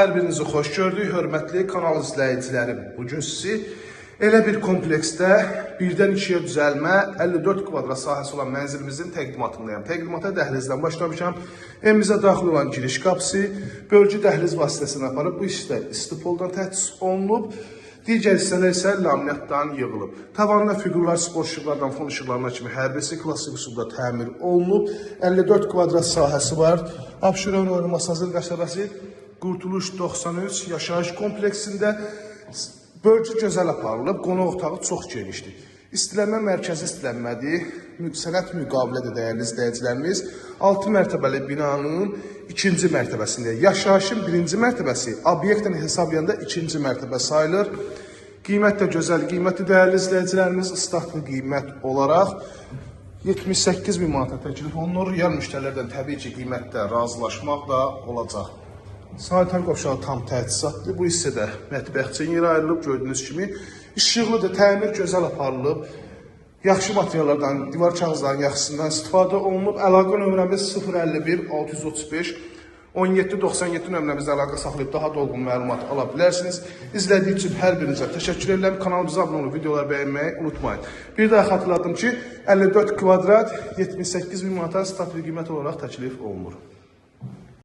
Hər birinizi xoş gördük, hörmətli kanal izləyicilərim. Bugün sizi elə bir kompleksdə birdən ikiyə düzəlmə 54 kvadrat sahəsi olan mənzilimizin təqdimatındayım. Təqdimata dəhlizdən başlamışam. Evimizə daxil olan giriş qapısı bölgü dəhliz vasitəsilə aparıb bu hissə istipoldan təchiz olunub. Digər hissələr isə laminatdan yığılıb. Tavanına fiqurlar, spor işıqlardan fon işıqlarına kimi hər birisi klassik üsulda təmir olunub. 54 kvadrat sahəsi var. Abşeron oynaması hazır qəsəbəsi. Qurtuluş 93 yaşayış kompleksində bölgü gözəl aparılıb, qonaq otağı çox genişdir. İstilənmə mərkəzi istilənmədir, sənət müqavilədir dəyərli izləyicilərimiz. 6 mərtəbəli binanın 2-ci mərtəbəsində, yaşayışın 1-ci mərtəbəsi, obyektdən hesablayanda 2-ci mərtəbə sayılır. Qiymət də gözəl qiymətdir dəyərli izləyicilərimiz, ıslatlı qiymət olaraq 78.000 manata təklif olunur. Real müştərilərdən təbii ki, qiymətdə razılaşmaq da olacaq. Sanitar qovşağı tam təchizatdır. Bu hissədə mətbəx üçün yer ayrılıb, gördüyünüz kimi. İşıqlıdır, təmir gözəl aparılıb. Yaxşı materiallardan, divar kağızlarının yaxşısından istifadə olunub. Əlaqə nömrəmiz 051 635 1797 nömrəmizdə əlaqə saxlayıb daha dolğun məlumat ala bilərsiniz. İzlədiyiniz üçün hər birinizə təşəkkür edirəm. Kanalımıza abunə olub, videoları bəyənməyi unutmayın. Bir daha xatırladım ki, 54 kvadrat 78.000 manata statli qiymət olaraq təklif olunur.